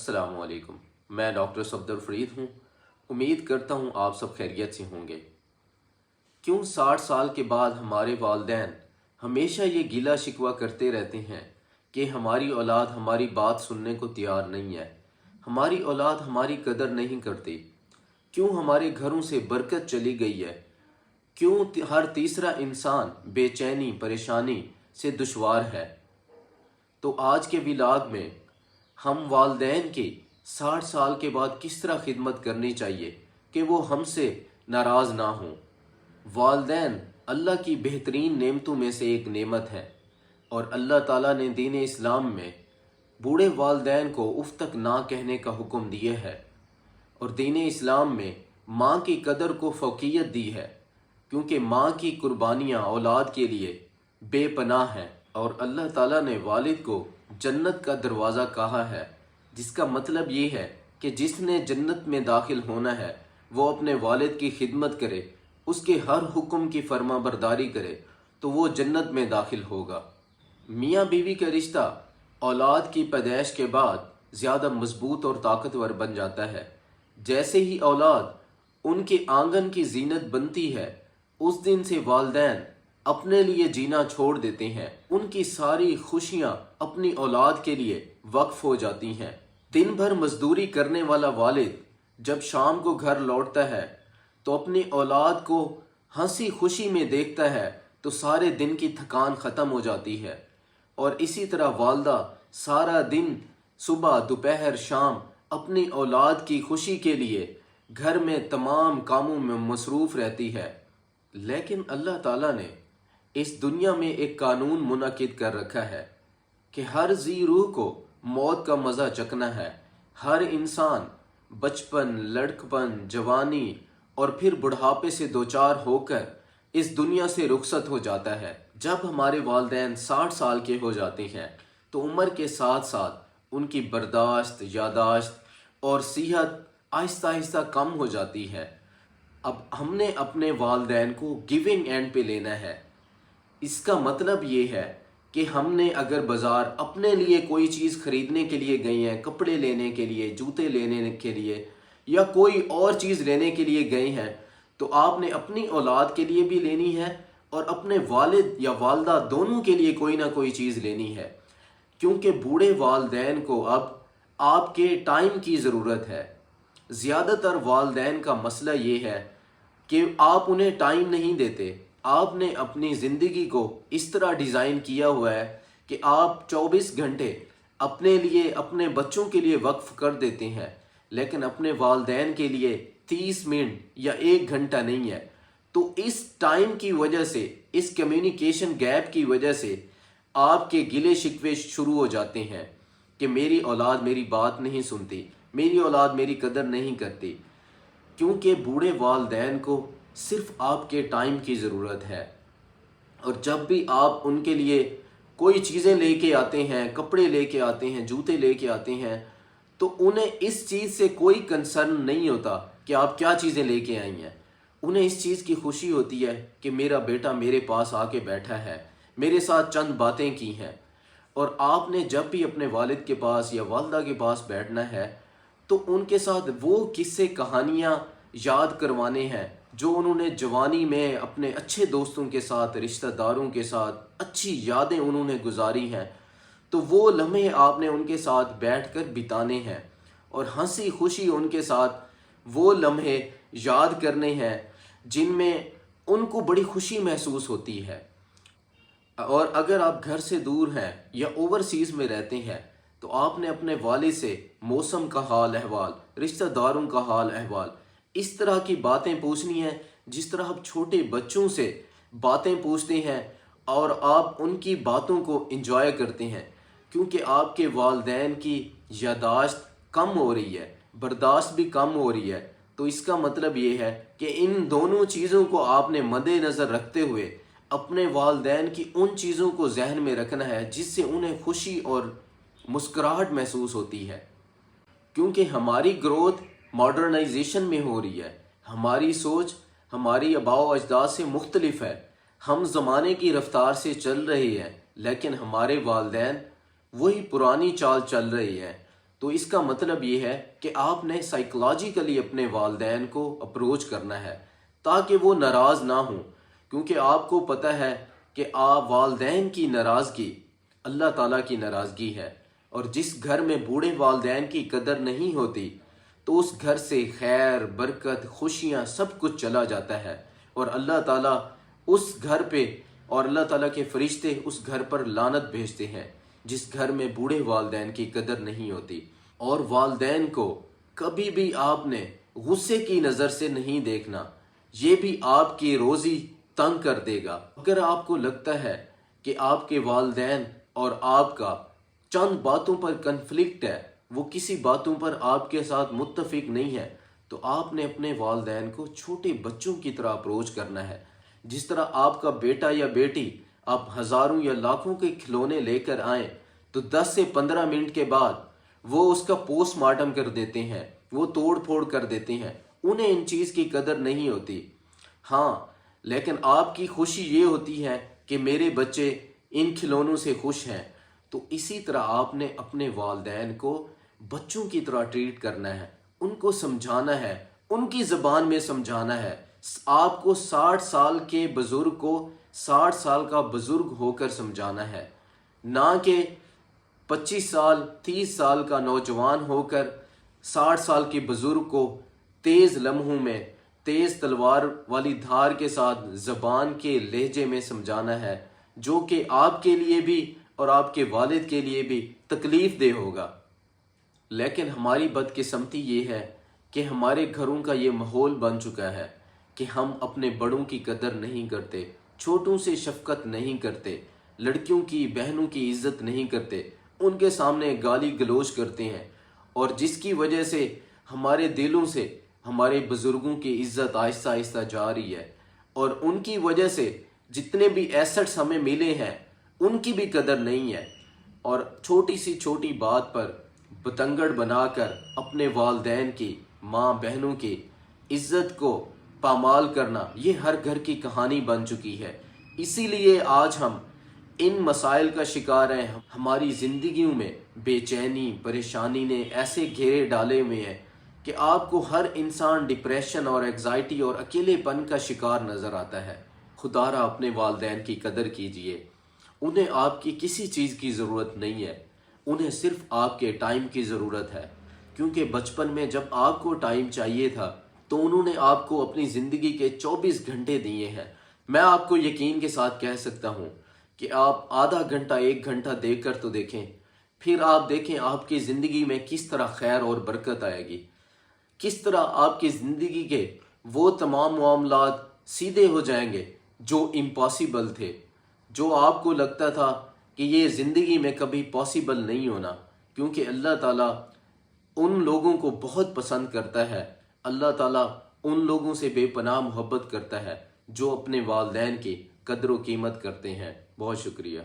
अस्सलाम वालेकुम। मैं डॉक्टर सफदर फरीद हूँ। उम्मीद करता हूँ आप सब खैरियत से होंगे। क्यों 60 साल के बाद हमारे वालिदैन हमेशा ये गिला शिकवा करते रहते हैं कि हमारी औलाद हमारी बात सुनने को तैयार नहीं है, हमारी औलाद हमारी कदर नहीं करती। क्यों हमारे घरों से बरकत चली गई है, क्यों हर तीसरा इंसान बेचैनी परेशानी से दुश्वार है। तो आज के व्लॉग में हम वालिदैन की 60 साल के बाद किस तरह खिदमत करनी चाहिए कि वो हमसे नाराज़ ना हों। वालिदैन अल्लाह की बेहतरीन नेमतों में से एक नेमत है और अल्लाह ताला ने दीन इस्लाम में बूढ़े वालिदैन को उफ तक ना कहने का हुक्म दिया है और दीन इस्लाम में माँ की कदर को फ़ौक़ियत दी है, क्योंकि माँ की कुर्बानियाँ औलाद के लिए बेपनाह हैं। और अल्लाह ताला ने वालिद को जन्नत का दरवाज़ा कहा है, जिसका मतलब ये है कि जिसने जन्नत में दाखिल होना है वो अपने वालिद की खिदमत करे, उसके हर हुक्म की फर्मा बरदारी करे तो वो जन्नत में दाखिल होगा। मियाँ बीवी का रिश्ता औलाद की पैदाइश के बाद ज़्यादा मजबूत और ताकतवर बन जाता है। जैसे ही औलाद उनके आंगन की जीनत बनती है, उस दिन से वालिदैन अपने लिए जीना छोड़ देते हैं। उनकी सारी खुशियां अपनी औलाद के लिए वक्फ हो जाती हैं। दिन भर मजदूरी करने वाला वालिद जब शाम को घर लौटता है तो अपनी औलाद को हंसी खुशी में देखता है तो सारे दिन की थकान ख़त्म हो जाती है। और इसी तरह वालदा सारा दिन सुबह दोपहर शाम अपनी औलाद की खुशी के लिए घर में तमाम कामों में मसरूफ़ रहती है। लेकिन अल्लाह ताला ने इस दुनिया में एक कानून मुनक़िद कर रखा है कि हर जी रूह को मौत का मज़ा चखना है। हर इंसान बचपन लड़कपन जवानी और फिर बुढ़ापे से दोचार होकर इस दुनिया से रुखसत हो जाता है। जब हमारे वालिदैन 60 साल के हो जाते हैं तो उम्र के साथ साथ उनकी बर्दाश्त यादाश्त और सेहत आहिस्ता आहिस्ता कम हो जाती है। अब हमने अपने वालिदैन को गिविंग एंड पे लेना है। इसका मतलब ये है कि हमने अगर बाज़ार अपने लिए कोई चीज़ ख़रीदने के लिए गए हैं, कपड़े लेने के लिए, जूते लेने के लिए या कोई और चीज़ लेने के लिए गए हैं, तो आपने अपनी औलाद के लिए भी लेनी है और अपने वालिद या वालदा दोनों के लिए कोई ना कोई चीज़ लेनी है। क्योंकि बूढ़े वालिदैन को अब आपके टाइम की ज़रूरत है। ज़्यादातर वालिदैन का मसला ये है कि आप उन्हें टाइम नहीं देते। आपने अपनी ज़िंदगी को इस तरह डिज़ाइन किया हुआ है कि आप 24 घंटे अपने लिए अपने बच्चों के लिए वक्फ कर देते हैं, लेकिन अपने वालिदैन के लिए 30 मिनट या 1 घंटा नहीं है। तो इस टाइम की वजह से, इस कम्युनिकेशन गैप की वजह से आपके गिले शिकवे शुरू हो जाते हैं कि मेरी औलाद मेरी बात नहीं सुनती, मेरी औलाद मेरी कदर नहीं करती। क्योंकि बूढ़े वालिदैन को सिर्फ आपके टाइम की ज़रूरत है। और जब भी आप उनके लिए कोई चीज़ें लेके आते हैं, कपड़े लेके आते हैं, जूते लेके आते हैं, तो उन्हें इस चीज़ से कोई कंसर्न नहीं होता कि आप क्या चीज़ें लेके आई हैं। उन्हें इस चीज़ की खुशी होती है कि मेरा बेटा मेरे पास आके बैठा है, मेरे साथ चंद बातें की हैं। और आपने जब भी अपने वालिद के पास या वालदा के पास बैठना है तो उनके साथ वो किस्से कहानियाँ याद करवाने हैं जो उन्होंने जवानी में अपने अच्छे दोस्तों के साथ, रिश्तेदारों के साथ अच्छी यादें उन्होंने गुजारी हैं। तो वो लम्हे आपने उनके साथ बैठकर बिताने हैं और हंसी खुशी उनके साथ वो लम्हे याद करने हैं जिनमें उनको बड़ी खुशी महसूस होती है। और अगर आप घर से दूर हैं या ओवरसीज़ में रहते हैं तो आपने अपने वालिद से मौसम का हाल अहवाल, रिश्तेदारों का हाल अहवाल, इस तरह की बातें पूछनी है जिस तरह आप छोटे बच्चों से बातें पूछते हैं और आप उनकी बातों को एंजॉय करते हैं। क्योंकि आपके वालिदैन की यादाश्त कम हो रही है, बर्दाश्त भी कम हो रही है। तो इसका मतलब ये है कि इन दोनों चीज़ों को आपने मद्देनज़र रखते हुए अपने वालिदैन की उन चीज़ों को जहन में रखना है जिससे उन्हें खुशी और मुस्कुराहट महसूस होती है। क्योंकि हमारी ग्रोथ मॉडर्नाइजेशन में हो रही है, हमारी सोच हमारी आबाओ अजदाद से मुख्तलिफ है। हम ज़माने की रफ्तार से चल रहे हैं, लेकिन हमारे वालिदैन वही पुरानी चाल चल रही है। تو اس کا مطلب یہ ہے کہ آپ نے سائیکولوجیکلی اپنے والدین کو اپروچ کرنا ہے تاکہ وہ ناراض نہ ہوں، کیونکہ آپ کو پتہ ہے کہ آپ والدین کی ناراضگی اللہ تعالیٰ کی ناراضگی ہے، اور جس گھر میں بوڑھے والدین کی قدر نہیں ہوتی تو اس گھر سے خیر، برکت، خوشیاں سب کچھ چلا جاتا ہے، اور اللہ تعالیٰ اس گھر پہ اور اللہ تعالیٰ کے فرشتے اس گھر پر لعنت بھیجتے ہیں جس گھر میں بوڑھے والدین کی قدر نہیں ہوتی۔ اور والدین کو کبھی بھی آپ نے غصے کی نظر سے نہیں دیکھنا، یہ بھی آپ کی روزی تنگ کر دے گا۔ اگر آپ کو لگتا ہے کہ آپ کے والدین اور آپ کا چند باتوں پر کنفلکٹ ہے، وہ کسی باتوں پر آپ کے ساتھ متفق نہیں ہے، تو آپ نے اپنے والدین کو چھوٹے بچوں کی طرح اپروچ کرنا ہے۔ جس طرح آپ کا بیٹا یا بیٹی آپ ہزاروں یا لاکھوں کے کھلونے لے کر آئیں تو 10 سے 15 منٹ کے بعد وہ اس کا پوسٹ مارٹم کر دیتے ہیں، وہ توڑ پھوڑ کر دیتے ہیں، انہیں ان چیز کی قدر نہیں ہوتی۔ ہاں، لیکن آپ کی خوشی یہ ہوتی ہے کہ میرے بچے ان کھلونوں سے خوش ہیں۔ تو اسی طرح آپ نے اپنے والدین کو بچوں کی طرح ٹریٹ کرنا ہے، ان کو سمجھانا ہے، ان کی زبان میں سمجھانا ہے۔ آپ کو 60 سال کے بزرگ کو 60 سال کا بزرگ ہو کر سمجھانا ہے، نہ کہ 25 سال 30 سال کا نوجوان ہو کر 60 سال کے بزرگ کو تیز لمحوں میں تیز تلوار والی دھار کے ساتھ زبان کے لہجے میں سمجھانا ہے، جو کہ آپ کے لیے بھی اور آپ کے والد کے لیے بھی تکلیف دہ ہوگا۔ لیکن ہماری بدقسمتی یہ ہے کہ ہمارے گھروں کا یہ ماحول بن چکا ہے کہ ہم اپنے بڑوں کی قدر نہیں کرتے، چھوٹوں سے شفقت نہیں کرتے، لڑکیوں کی بہنوں کی عزت نہیں کرتے، ان کے سامنے گالی گلوچ کرتے ہیں، اور جس کی وجہ سے ہمارے دلوں سے ہمارے بزرگوں کی عزت آہستہ آہستہ جا رہی ہے، اور ان کی وجہ سے جتنے بھی ایسٹس ہمیں ملے ہیں ان کی بھی قدر نہیں ہے۔ اور چھوٹی سی چھوٹی بات پر بتنگڑ بنا کر اپنے والدین کی، ماں بہنوں کی عزت کو پامال کرنا، یہ ہر گھر کی کہانی بن چکی ہے۔ اسی لیے آج ہم ان مسائل کا شکار ہیں۔ ہماری زندگیوں میں بے چینی، پریشانی نے ایسے گھیرے ڈالے ہوئے ہیں کہ آپ کو ہر انسان ڈپریشن اور ایگزائٹی اور اکیلے پن کا شکار نظر آتا ہے۔ خدا را اپنے والدین کی قدر کیجئے، انہیں آپ کی کسی چیز کی ضرورت نہیں ہے، انہیں صرف آپ کے ٹائم کی ضرورت ہے، کیونکہ بچپن میں جب آپ کو ٹائم چاہیے تھا تو انہوں نے آپ کو اپنی زندگی کے 24 گھنٹے دیے ہیں۔ میں آپ کو یقین کے ساتھ کہہ سکتا ہوں کہ آپ آدھا گھنٹہ 1 گھنٹہ دے کر تو دیکھیں، پھر آپ دیکھیں آپ کی زندگی میں کس طرح خیر اور برکت آئے گی، کس طرح آپ کی زندگی کے وہ تمام معاملات سیدھے ہو جائیں گے جو امپاسبل تھے، جو آپ کو لگتا تھا کہ یہ زندگی میں کبھی پاسبل نہیں ہونا، کیونکہ اللہ تعالیٰ ان لوگوں کو بہت پسند کرتا ہے۔ اللہ تعالیٰ ان لوگوں سے بے پناہ محبت کرتا ہے جو اپنے والدین کی قدر و قیمت کرتے ہیں۔ بہت شکریہ۔